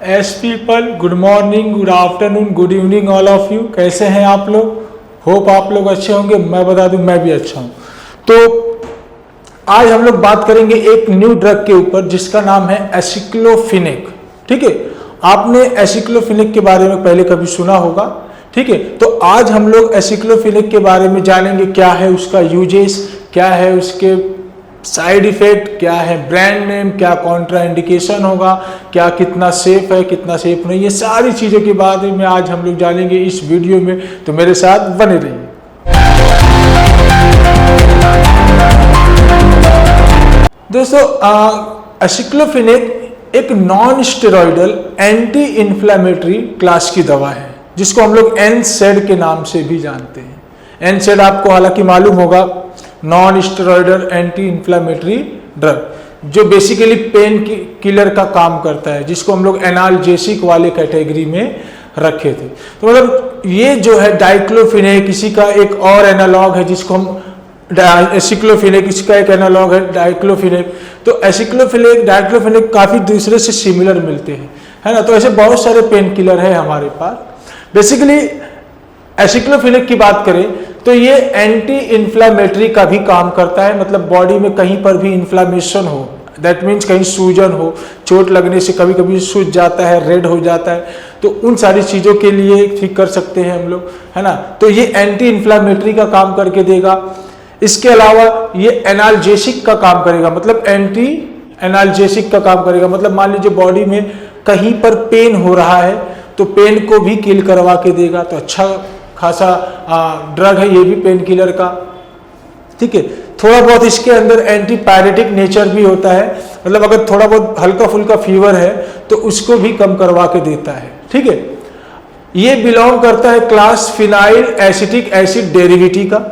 S people, good morning, good afternoon, good evening all of you. कैसे हैं आप लोग? होप आप लोग अच्छे होंगे। मैं बता दूं मैं भी अच्छा हूं। तो आज हम लोग बात करेंगे एक न्यू ड्रग के ऊपर जिसका नाम है एसिक्लोफिनेक। ठीक है, आपने एसिक्लोफिनेक के बारे में पहले कभी सुना होगा। ठीक है, तो आज हम लोग एसिक्लोफिनेक के बारे में जानेंगे, क्या है उसका यूजेस, क्या है उसके साइड इफेक्ट, क्या है ब्रांड नेम, क्या कॉन्ट्रा इंडिकेशन होगा, क्या कितना सेफ है कितना सेफ नहीं, ये सारी चीज़ों के बारे में आज हम लोग जानेंगे इस वीडियो में। तो मेरे साथ बने रहिए। दोस्तों, एसिक्लोफिनेक एक non steroidal anti inflammatory class की दवा है जिसको हम लोग NSAID के नाम से भी जानते हैं। NSAID आपको हालांकि मालूम होगा, non steroidal anti inflammatory drug, जो बेसिकली पेन किलर का काम करता है, जिसको हम लोग एनाल्जेसिक वाले कैटेगरी में रखे थे। तो मतलब ये जो है डाइक्लोफिनेक, किसी का एक और एनालॉग है जिसको हम एसिक्लोफिनेक, इसका एक एनालॉग है डाइक्लोफिनेक। तो एसिक्लोफिनेक डाइक्लोफिनेक काफी दूसरे से सिमिलर मिलते हैं, है ना। तो ऐसे बहुत सारे पेन किलर है हमारे पास। बेसिकली एसिक्लोफिनेक की बात करें तो ये एंटी इन्फ्लामेटरी का भी काम करता है। मतलब बॉडी में कहीं पर भी इन्फ्लामेशन हो, दैट मीन्स कहीं सूजन हो, चोट लगने से कभी कभी सूज जाता है, रेड हो जाता है, तो उन सारी चीज़ों के लिए ठीक कर सकते हैं हम लोग, है ना। तो ये एंटी इन्फ्लामेटरी का काम करके देगा। इसके अलावा ये एनाल्जेसिक का काम करेगा, मतलब एंटी एनाल्जेसिक का काम करेगा। मतलब मान लीजिए बॉडी में कहीं पर पेन हो रहा है तो पेन को भी किल करवा के देगा। तो अच्छा खासा ड्रग है ये भी पेन किलर का। ठीक है, थोड़ा बहुत इसके अंदर एंटीपायरेटिक नेचर भी होता है। मतलब अगर थोड़ा बहुत हल्का फुल्का फीवर है तो उसको भी कम करवा के देता है। ठीक है, ये बिलोंग करता है class phenyl acetic acid derivative का,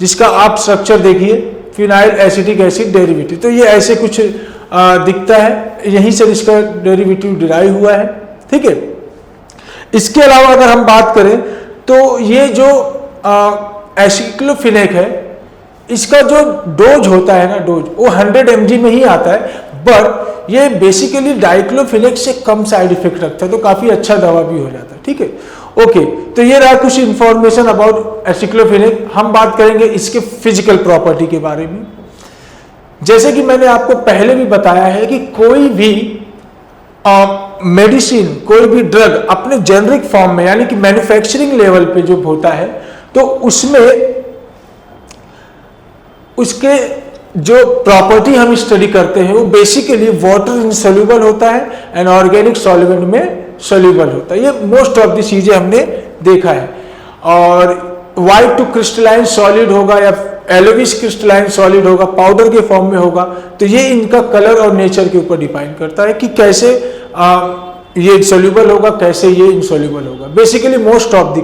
जिसका आप स्ट्रक्चर देखिए, फिनाइल एसिटिक एसिड डेरिवेटिव। तो ये ऐसे कुछ दिखता है, यहीं से इसका डेरिवेटिव डिराइव हुआ है। ठीक है, इसके अलावा अगर हम बात करें तो ये जो एसिक्लोफिनेक है, इसका जो डोज होता है ना, डोज वो 100 mg में ही आता है। बट ये बेसिकली डाइक्लोफिनेक से कम साइड इफेक्ट रखता है, तो काफी अच्छा दवा भी हो जाता है। ठीक है, ओके। तो ये रहा कुछ इंफॉर्मेशन अबाउट एसिक्लोफिनेक। हम बात करेंगे इसके फिजिकल प्रॉपर्टी के बारे में। जैसे कि मैंने आपको पहले भी बताया है कि कोई भी मेडिसिन, कोई भी ड्रग अपने जेनरिक फॉर्म में, यानी कि मैन्युफैक्चरिंग लेवल पे जो होता है, तो उसमें उसके जो प्रॉपर्टी हम स्टडी करते हैं वो बेसिकली वाटर इनसोल्यूबल होता है एंड ऑर्गेनिक सॉल्वेंट में सोल्यूबल होता है। ये मोस्ट ऑफ दी चीजें हमने देखा है। और व्हाइट टू क्रिस्टलाइन सॉलिड होगा या एलोविस क्रिस्टलाइन सॉलिड होगा, पाउडर के फॉर्म में होगा। तो ये इनका कलर और नेचर के ऊपर डिपेंड करता है कि कैसे ये सोल्यूबल होगा, कैसे ये इनसोल्यूबल होगा। Basically most of the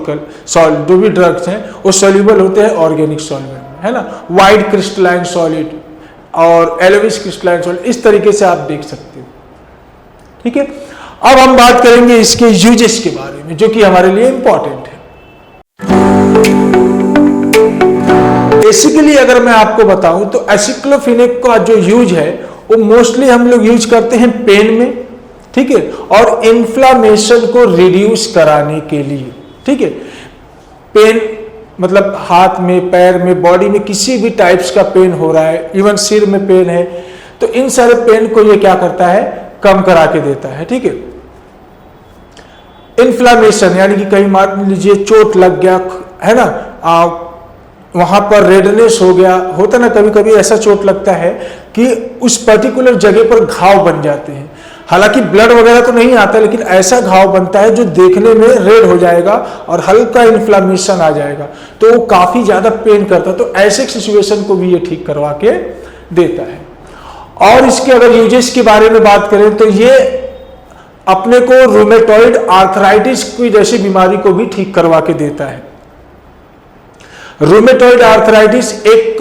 salt जो भी ड्रग्स हैं वो सोल्यूबल होते हैं ऑर्गेनिक सॉल्वेंट में, है ना। व्हाइट क्रिस्टलाइन सॉलिड और एलोविस क्रिस्टलाइन सॉलिड, इस तरीके से आप देख सकते हो। ठीक है, अब हम बात करेंगे इसके यूजेस के बारे में, जो कि हमारे लिए इंपॉर्टेंट है। बेसिकली अगर मैं आपको बताऊं तो एसिक्लोफिनेक का जो यूज है वो मोस्टली हम लोग यूज करते हैं पेन में। ठीक है, और इन्फ्लामेशन को रिड्यूस कराने के लिए। ठीक है, पेन मतलब हाथ में, पैर में, बॉडी में किसी भी टाइप्स का पेन हो रहा है, इवन सिर में पेन है, तो इन सारे पेन को ये क्या करता है, कम करा के देता है। ठीक है, इन्फ्लामेशन यानी कि कहीं मान लीजिए चोट लग गया है ना, वहां पर रेडनेस हो गया, होता ना कभी कभी ऐसा चोट लगता है कि उस पर्टिकुलर जगह पर घाव बन जाते हैं। हालांकि ब्लड वगैरह तो नहीं आता, लेकिन ऐसा घाव बनता है जो देखने में रेड हो जाएगा और हल्का इन्फ्लामेशन आ जाएगा, तो वो काफी ज्यादा पेन करता है। तो ऐसे सिचुएशन को भी ये ठीक करवा के देता है। और इसके अगर यूजेस के बारे में बात करें तो ये अपने को रूमेटॉइड आर्थराइटिस की जैसी बीमारी को भी ठीक करवा के देता है। रूमेटॉइड आर्थराइटिस एक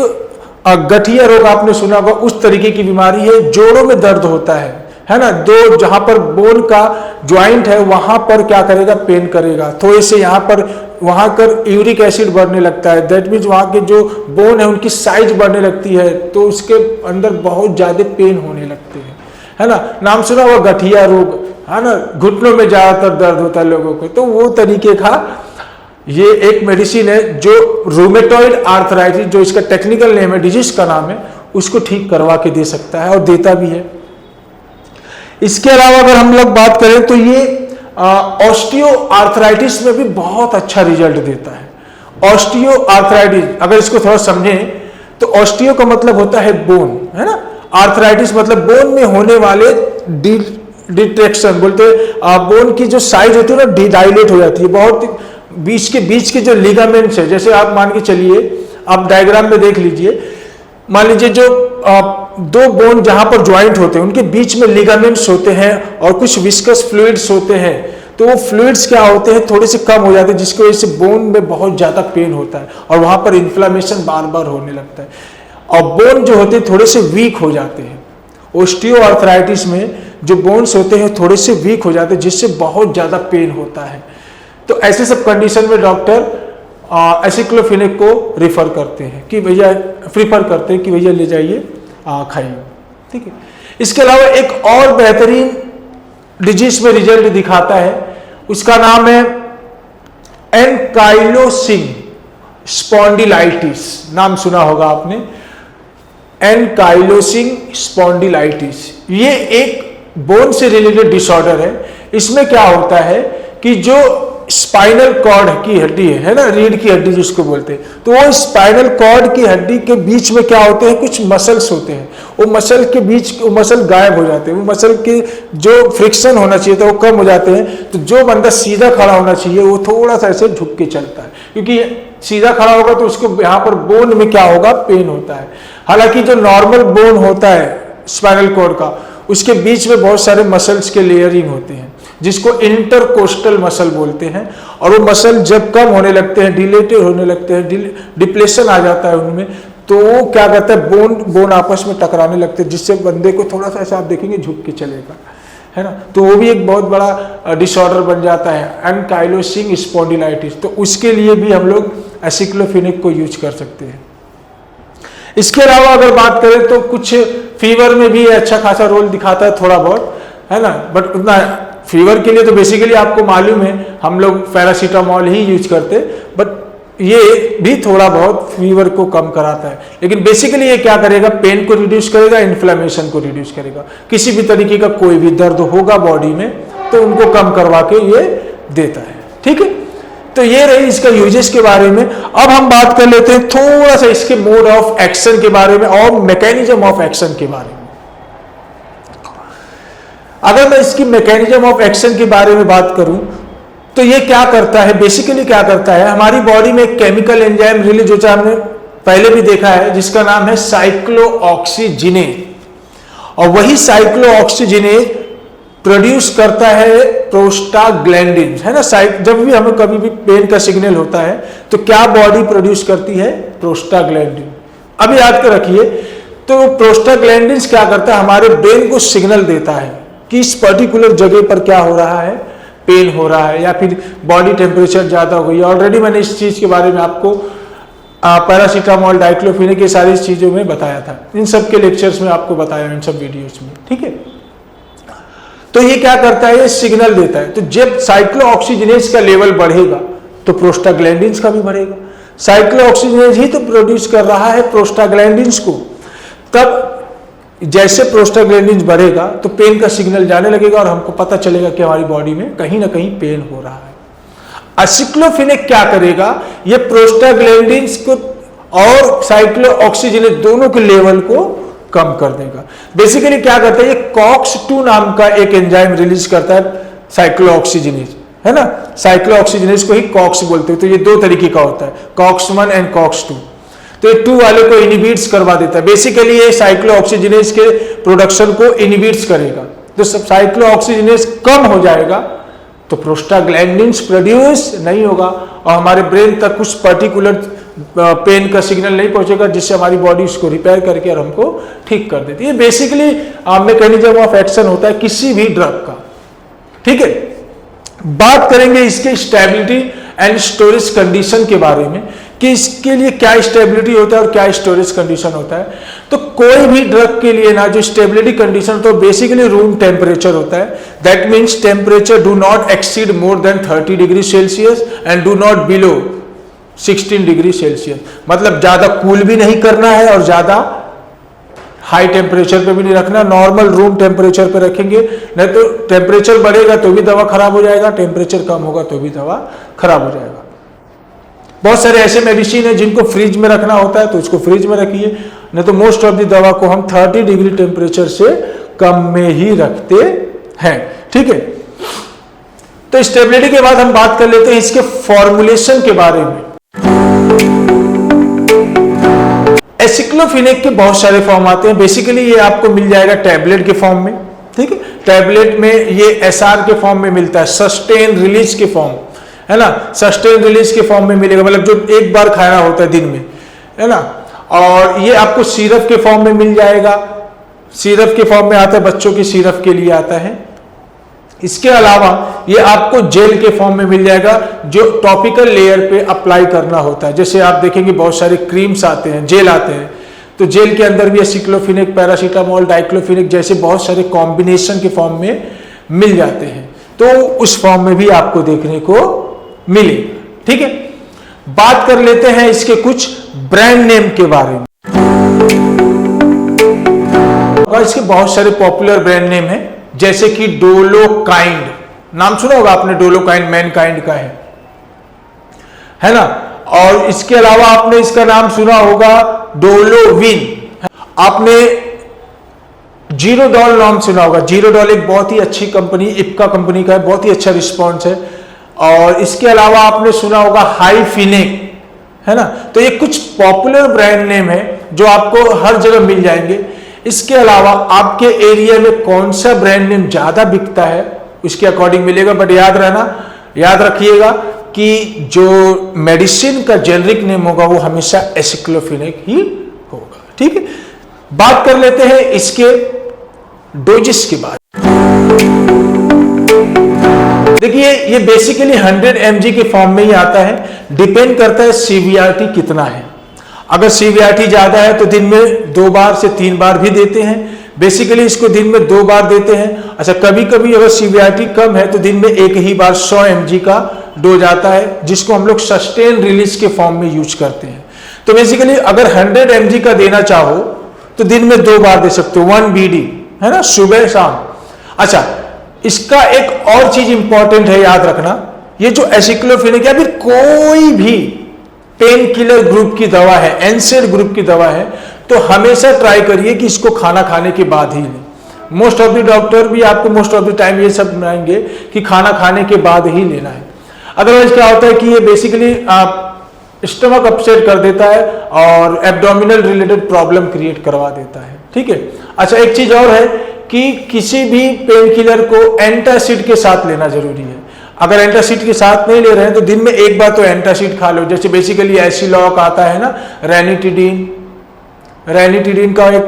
गठिया रोग, आपने सुना होगा, उस तरीके की बीमारी है, जोड़ों में दर्द होता है ना। दो जहां पर बोन का ज्वाइंट है वहां पर क्या करेगा, पेन करेगा। थोड़े से यहाँ पर वहां कर यूरिक एसिड बढ़ने लगता है, दैट मीन्स वहां के जो बोन है उनकी साइज बढ़ने लगती है, तो उसके अंदर बहुत ज्यादा पेन होने लगते हैं, है ना। नाम सुना हुआ गठिया रोग, है ना, घुटनों में ज्यादातर दर्द होता है लोगों को, तो वो तरीके का ये एक मेडिसिन है जो रूमेटॉइड आर्थराइटिस, जो इसका टेक्निकल नेम है, डिजीज का नाम है, उसको ठीक करवा के दे सकता है और देता भी है। इसके अलावा अगर हम लोग बात करें तो ये ऑस्टियो आर्थराइटिस में भी बहुत अच्छा रिजल्ट देता है। ऑस्टियो आर्थराइटिस अगर इसको थोड़ा समझें तो ऑस्टियो का मतलब होता है बोन, है ना, आर्थराइटिस मतलब बोन में होने वाले डिट्रैक्शन, बोलते हैं बोन की जो साइज होती है ना डिडाइलेट हो जाती है, बहुत बीच के जो लिगामेंट्स है, जैसे आप मान के चलिए, आप डायग्राम में देख लीजिए, मान लीजिए जो दो बोन जहां पर ज्वाइंट होते हैं उनके बीच में लिगामेंट्स होते हैं और कुछ विस्कस फ्लूइड्स होते हैं, तो वो फ्लूइड्स क्या होते हैं, थोड़े से कम हो जाते हैं, जिसकी वजह से बोन में बहुत ज्यादा पेन होता है और वहां पर इन्फ्लामेशन बार बार होने लगता है और बोन जो होते हैं थोड़े से वीक हो जाते हैं। ऑस्टियो आर्थराइटिस में जो बोन्स होते हैं थोड़े से वीक हो जाते हैं, जिससे बहुत ज्यादा पेन होता है। तो ऐसे सब कंडीशन में डॉक्टर एसिक्लोफेनेक को रिफर करते हैं कि भैया, प्रीफर करते हैं कि भैया ले जाइए खाइए, ठीक है। इसके अलावा एक और बेहतरीन डिजीज में रिजल्ट दिखाता है, उसका नाम है एनकाइलोसिंग स्पॉन्डिलाइटिस, नाम सुना होगा आपने, एनकाइलोसिंग स्पॉन्डिलाइटिस। ये एक बोन से रिलेटेड डिसऑर्डर है। इसमें क्या होता है कि जो स्पाइनल कॉर्ड की हड्डी है ना, रीढ़ की हड्डी जिसको बोलते हैं, तो वो स्पाइनल कॉर्ड की हड्डी के बीच में क्या होते हैं, कुछ मसल्स होते हैं, वो मसल के बीच वो मसल गायब हो जाते हैं, वो मसल के जो फ्रिक्शन होना चाहिए था वो कम हो जाते हैं। तो जो बंदा सीधा खड़ा होना चाहिए वो थोड़ा सा ऐसे झुक के चलता है, क्योंकि सीधा खड़ा होगा तो उसको यहाँ पर बोन में क्या होगा, पेन होता है। हालांकि जो नॉर्मल बोन होता है स्पाइनल कॉर्ड का, उसके बीच में बहुत सारे मसल्स के लेयरिंग होते हैं, जिसको इंटरकोस्टल मसल बोलते हैं, और वो मसल जब कम होने लगते हैं, डिलेटेड होने लगते हैं, डिप्लेशन आ जाता है उनमें, तो वो क्या करता है, बोन आपस में टकराने लगते हैं, जिससे बंदे को थोड़ा सा ऐसा आप देखेंगे झुक के चलेगा, है ना। तो वो भी एक बहुत बड़ा डिसऑर्डर बन जाता है, एनकाइलोसिंग स्पॉन्डिलाइटिस। तो उसके लिए भी हम लोग एसिक्लोफेनेक को यूज कर सकते हैं। इसके अलावा अगर बात करें तो कुछ फीवर में भी अच्छा खासा रोल दिखाता है थोड़ा बहुत, है ना, बट उतना फीवर के लिए तो बेसिकली आपको मालूम है हम लोग पैरासीटामोल ही यूज करते, बट ये भी थोड़ा बहुत फीवर को कम कराता है। लेकिन बेसिकली ये क्या करेगा, पेन को रिड्यूस करेगा, इन्फ्लेमेशन को रिड्यूस करेगा, किसी भी तरीके का कोई भी दर्द होगा बॉडी में तो उनको कम करवा के ये देता है, ठीक है। तो ये रही इसका यूजेस के बारे में। अब हम बात कर लेते हैं थोड़ा सा इसके मोड ऑफ एक्शन के बारे में और मैकेनिज्म ऑफ एक्शन के बारे में। अगर मैं इसकी मैकेनिज्म ऑफ एक्शन के बारे में बात करूं तो ये क्या करता है, बेसिकली क्या करता है, हमारी बॉडी में एक केमिकल एंजाइम रिलीज होता है, हमने पहले भी देखा है, जिसका नाम है साइक्लोऑक्सीजिनेज, और वही साइक्लोऑक्सीजिनेज प्रोड्यूस करता है प्रोस्टाग्लैंडिन, है ना। जब भी हमें कभी भी पेन का सिग्नल होता है तो क्या बॉडी प्रोड्यूस करती है, प्रोस्टाग्लैंडिन। अब याद कर रखिए, तो प्रोस्टाग्लैंडिन क्या करता है, हमारे ब्रेन को सिग्नल देता है कि इस पर्टिकुलर जगह पर क्या हो रहा है, पेन हो रहा है, या फिर बॉडी टेम्परेचर ज्यादा हो गई है। ऑलरेडी मैंने इस चीज के बारे में आपको पैरासीटामोल, डाइक्लोफेनेक, ये सारी चीजों में बताया था, इन सब के लेक्चर्स में आपको बताया, इन सब वीडियोस में, ठीक है। तो ये क्या करता है, ये सिग्नल देता है। तो जब साइक्लोऑक्सीजिनेज का लेवल बढ़ेगा तो प्रोस्टाग्लैंडिन्स का भी बढ़ेगा। साइक्लोऑक्सीजिनेज ही तो प्रोड्यूस कर रहा है प्रोस्टाग्लैंडिन्स को। तब जैसे प्रोस्टाग्लैंडिन्स बढ़ेगा तो पेन का सिग्नल जाने लगेगा और हमको पता चलेगा कि हमारी बॉडी में कहीं ना कहीं पेन हो रहा है। एसिक्लोफेनेक क्या करेगा, ये प्रोस्टाग्लैंडिन्स को और साइक्लोऑक्सीजिनेज दोनों के लेवल को कम कर देगा। बेसिकली क्या करता है, ये कॉक्स-2 नाम का एक एंजाइम रिलीज करता है साइक्लोऑक्सीजिनेज, है ना। साइक्लोऑक्सीजिनेज को ही कॉक्स बोलते हैं। तो ये दो तरीके का होता है, कॉक्स-1 एंड कॉक्स-2। तो ये 2 वाले को इनिबिट्स करवा देता है। बेसिकली ये साइक्लोऑक्सीजिनेज के प्रोडक्शन को इनिबिट्स करेगा। तो सब साइक्लोऑक्सीजिनेज कम हो जाएगा तो प्रोस्टाग्लैंडिन्स प्रोड्यूस नहीं होगा और हमारे ब्रेन तक कुछ पर्टिकुलर पेन का सिग्नल नहीं पहुंचेगा, जिससे हमारी बॉडी उसको रिपेयर करके और हमको ठीक कर देती है। ये बेसिकली मैकेनिज्म ऑफ एक्शन होता है किसी भी ड्रग का, ठीक है। बात करेंगे इसके स्टेबिलिटी एंड स्टोरेज कंडीशन के बारे में कि इसके लिए क्या स्टेबिलिटी होता है और क्या स्टोरेज कंडीशन होता है। तो कोई भी ड्रग के लिए ना जो स्टेबिलिटी कंडीशन तो बेसिकली रूम टेम्परेचर होता है, that means temperature do not exceed more than 30 degree Celsius and do not below 16 degree Celsius. मतलब ज्यादा कूल भी नहीं करना है और ज्यादा हाई टेम्परेचर पे भी नहीं रखना, नॉर्मल रूम टेम्परेचर पे रखेंगे, नहीं तो टेम्परेचर बढ़ेगा तो भी दवा खराब हो जाएगा, टेम्परेचर कम होगा तो भी दवा खराब हो जाएगा। बहुत सारे ऐसे मेडिसिन है जिनको फ्रिज में रखना होता है तो उसको फ्रिज में रखिए, नहीं तो मोस्ट ऑफ द दवा को हम 30 डिग्री टेम्परेचर से कम में ही रखते हैं। ठीक है, तो स्टेबिलिटी के बाद हम बात कर लेते हैं इसके फॉर्मुलेशन के बारे में। एसिक्लोफिनेक के बहुत सारे फॉर्म आते हैं, बेसिकली ये आपको मिल जाएगा टैबलेट के फॉर्म में। ठीक है, टैबलेट में ये एसआर के फॉर्म में मिलता है, सस्टेन रिलीज के फॉर्म, है ना, सस्टेन रिलीज के फॉर्म में मिलेगा, मतलब जो एक बार खाना होता है दिन में, है ना। और ये आपको सिरप के फॉर्म में मिल जाएगा, सिरप के फॉर्म में आता है, बच्चों की सिरप के लिए आता है। इसके अलावा ये आपको जेल के फॉर्म में मिल जाएगा जो टॉपिकल लेयर पे अप्लाई करना होता है। जैसे आप देखेंगे बहुत सारे क्रीम्स आते हैं, जेल आते हैं, तो जेल के अंदर भी एसिक्लोफिनेक, पैरासीटामोल, डाइक्लोफिनेक जैसे बहुत सारे कॉम्बिनेशन के फॉर्म में मिल जाते हैं, तो उस फॉर्म में भी आपको देखने को मिलेगा। ठीक है, बात कर लेते हैं इसके कुछ ब्रांड नेम के बारे में। इसके बहुत सारे पॉपुलर ब्रांड नेम है, जैसे कि डोलोकाइंड, नाम सुना होगा आपने, डोलोकाइंड मैनकाइंड का है ना। और इसके अलावा आपने इसका नाम सुना होगा डोलोविन, आपने जीरोडॉल नाम सुना होगा, जीरोडॉल एक बहुत ही अच्छी कंपनी, इप्का कंपनी का है, बहुत ही अच्छा रिस्पॉन्स है। और इसके अलावा आपने सुना होगा हाइफिनेक, है ना। तो ये कुछ पॉपुलर ब्रांड नेम है जो आपको हर जगह मिल जाएंगे। इसके अलावा आपके एरिया में कौन सा ब्रांड नेम ज्यादा बिकता है उसके अकॉर्डिंग मिलेगा, बट याद रखिएगा कि जो मेडिसिन का जेनरिक नेम होगा वो हमेशा एसिक्लोफिनेक ही होगा। ठीक है, बात कर लेते हैं इसके डोजेस के बाद। देखिए ये बेसिकली 100 mg के फॉर्म में ही आता है, डिपेंड करता है सीवीआरटी कितना है। अगर सीवीआरटी ज्यादा है तो दिन में 2 बार से 3 बार भी देते हैं, बेसिकली इसको दिन में 2 बार देते हैं। अच्छा, कभी कभी अगर सीवीआरटी कम है तो दिन में एक ही बार 100 mg का डोज आता है, जिसको हम लोग सस्टेन रिलीज के फॉर्म में यूज करते हैं। तो बेसिकली अगर 100 mg का देना चाहो तो दिन में 2 बार दे सकते हो, 1 BD, है ना, सुबह शाम। अच्छा, इसका एक और चीज इंपॉर्टेंट है, याद रखना, ये जो एसिक्लोफिनेक या फिर कोई भी पेन किलर ग्रुप की दवा है, एनसेड ग्रुप की दवा है, तो हमेशा ट्राई करिए कि इसको खाना खाने के बाद ही लें। मोस्ट ऑफ द डॉक्टर भी आपको मोस्ट ऑफ द टाइम ये सब बनाएंगे कि खाना खाने के बाद ही लेना है। अदरवाइज क्या होता है कि ये बेसिकली स्टमक अपसेट कर देता है और एब्डोमिनल रिलेटेड प्रॉब्लम क्रिएट करवा देता है। ठीक है, अच्छा एक चीज और है कि किसी भी पेन किलर को एंटासिड के साथ लेना जरूरी है। अगर एंटासिड के साथ नहीं ले रहे हैं तो दिन में एक बार तो एंटासिड खा लो, जैसे बेसिकली एसिलॉक आता है ना, रेनिटिडीन का एक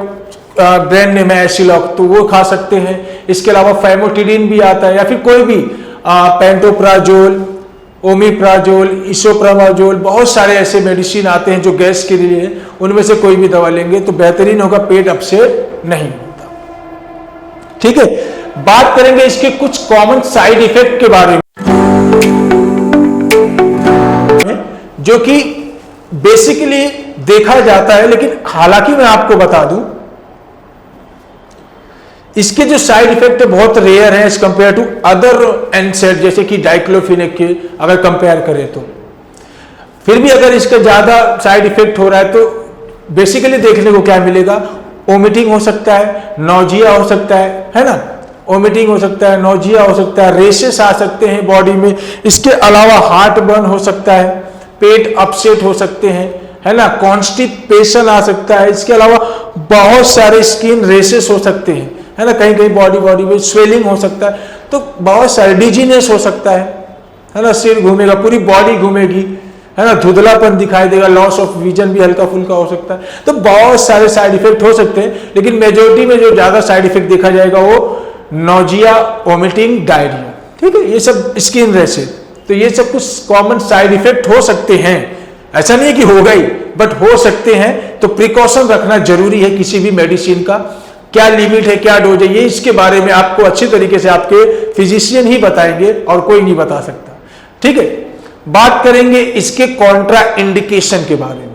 ब्रांड नेम है एसिलॉक, तो वो खा सकते हैं। इसके अलावा फैमोटिडीन भी आता है, या फिर कोई भी पेंटोप्राजोल, ओमिप्राजोल, इसोप्रामाजोल, बहुत सारे ऐसे मेडिसिन आते हैं जो गैस के लिए है, उनमें से कोई भी दवा लेंगे तो बेहतरीन होगा, पेट अपसेट नहीं होता। ठीक है, बात करेंगे इसके कुछ कॉमन साइड इफेक्ट के बारे में, जो कि बेसिकली देखा जाता है, लेकिन हालांकि मैं आपको बता दूं इसके जो साइड इफेक्ट है बहुत रेयर है as compared to other NSAIDs, जैसे कि डाइक्लोफिनेक के अगर कंपेयर करें तो। फिर भी अगर इसका ज्यादा साइड इफेक्ट हो रहा है तो बेसिकली देखने को क्या मिलेगा, वोमिटिंग हो सकता है, नौजिया हो सकता है ना, वोमिटिंग हो सकता है, नौजिया हो सकता है, रेशेस आ सकते हैं बॉडी में। इसके अलावा हार्ट बर्न हो सकता है, पेट अपसेट हो सकते हैं, है ना, कॉन्स्टिपेशन आ सकता है। इसके अलावा बहुत सारे स्किन रेशेस हो सकते हैं, है ना, कहीं कहीं बॉडी में स्वेलिंग हो सकता है, तो बहुत सारे डिजीनेस हो सकता है ना, सिर घूमेगा, पूरी बॉडी घूमेगी, है ना, धुंधलापन दिखाई देगा, लॉस ऑफ विजन भी हल्का फुल्का हो सकता है। तो बहुत सारे साइड इफेक्ट हो सकते हैं, लेकिन मेजोरिटी में जो ज्यादा साइड इफेक्ट देखा जाएगा वो नौजिया, वोमिटिंग, डायरिया। ठीक है, ये सब स्किन रेशेस, तो ये सब कुछ कॉमन साइड इफेक्ट हो सकते हैं ऐसा नहीं है कि होगा ही, बट हो सकते हैं। तो प्रिकॉशन रखना जरूरी है किसी भी मेडिसिन का। क्या लिमिट है, क्या डोज है, ये इसके बारे में आपको अच्छी तरीके से आपके फिजिशियन ही बताएंगे और कोई नहीं बता सकता। ठीक है, बात करेंगे इसके कॉन्ट्रा इंडिकेशन के बारे में।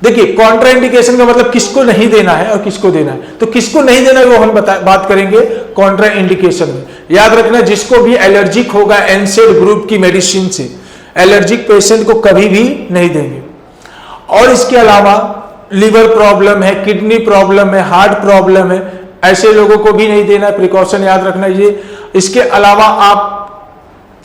देखिए, कॉन्ट्रा इंडिकेशन का मतलब किसको नहीं देना है और किसको देना है। तो किसको नहीं देना है वो हम बात करेंगे कॉन्ट्रा इंडिकेशन में। याद रखना, जिसको भी एलर्जिक होगा एनसेड ग्रुप की मेडिसिन से, एलर्जिक पेशेंट को कभी भी नहीं देंगे। और इसके अलावा लिवर प्रॉब्लम है, किडनी प्रॉब्लम है, हार्ट प्रॉब्लम है, ऐसे लोगों को भी नहीं देना, प्रिकॉशन याद रखना ये। इसके अलावा आप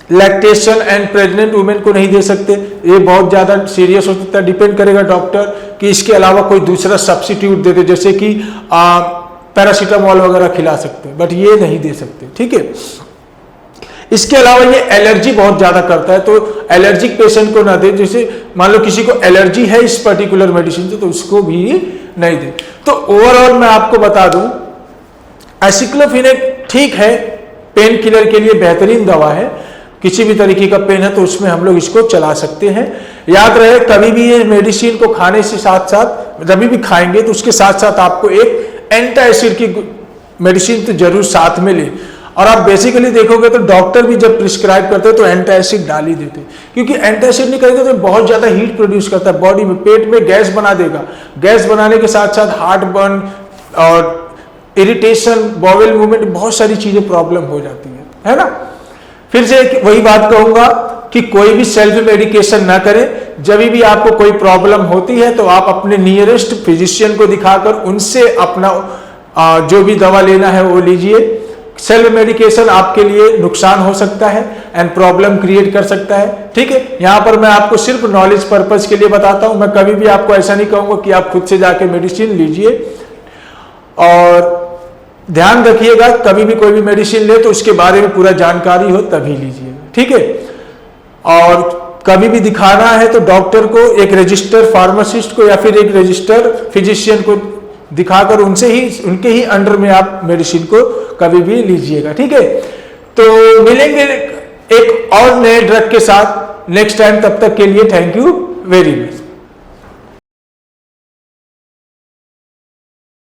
लैक्टेशन एंड प्रेग्नेंट वुमेन को नहीं दे सकते, ये बहुत ज्यादा सीरियस हो सकता है। डिपेंड करेगा डॉक्टर कि इसके अलावा कोई दूसरा सब्स्टिट्यूट दे दे, जैसे कि पैरासीटामोल वगैरह खिला सकते हैं, बट ये नहीं दे सकते। ठीक है, इसके अलावा ये एलर्जी बहुत ज्यादा करता है, तो एलर्जिक पेशेंट को ना दे। जैसे मान लो किसी को एलर्जी है इस पर्टिकुलर मेडिसिन से, तो उसको भी नहीं दे। तो ओवरऑल मैं आपको बता दूं, एसिक्लोफिनेक ठीक है, पेन किलर के लिए बेहतरीन दवा है। किसी भी तरीके का पेन है तो उसमें हम लोग इसको चला सकते हैं। याद रहे, कभी भी ये मेडिसिन को खाने से साथ साथ, जब भी खाएंगे तो उसके साथ साथ आपको एक एंटासिड की मेडिसिन तो जरूर साथ में ले। और आप बेसिकली देखोगे तो डॉक्टर भी जब प्रिस्क्राइब करते हैं तो एंटासिड डाल ही देते हैं, क्योंकि एंटासिड नहीं करेंगे तो बहुत ज्यादा हीट प्रोड्यूस करता है बॉडी में, पेट में गैस बना देगा। गैस बनाने के साथ साथ हार्ट बर्न और इरिटेशन, बॉवेल मूवमेंट, बहुत सारी चीजें प्रॉब्लम हो जाती है ना। फिर से वही बात कहूंगा कि कोई भी सेल्फ मेडिकेशन ना करें। जब भी आपको कोई प्रॉब्लम होती है तो आप अपने नियरेस्ट फिजिशियन को दिखाकर उनसे अपना जो भी दवा लेना है वो लीजिए। सेल्फ मेडिकेशन आपके लिए नुकसान हो सकता है एंड प्रॉब्लम क्रिएट कर सकता है। ठीक है, यहां पर मैं आपको सिर्फ नॉलेज पर्पज के लिए बताता हूं। मैं कभी भी आपको ऐसा नहीं कहूंगा कि आप खुद से जाके मेडिसिन लीजिए। और ध्यान रखिएगा, कभी भी कोई भी मेडिसिन ले तो उसके बारे में पूरा जानकारी हो तभी लीजिए। ठीक है, और कभी भी दिखाना है तो डॉक्टर को, एक रजिस्टर फार्मासिस्ट को या फिर एक रजिस्टर फिजिशियन को दिखाकर उनसे ही, उनके ही अंडर में आप मेडिसिन को कभी भी लीजिएगा। ठीक है, तो मिलेंगे एक और नए ड्रग के साथ नेक्स्ट टाइम। तब तक के लिए थैंक यू वेरी मच।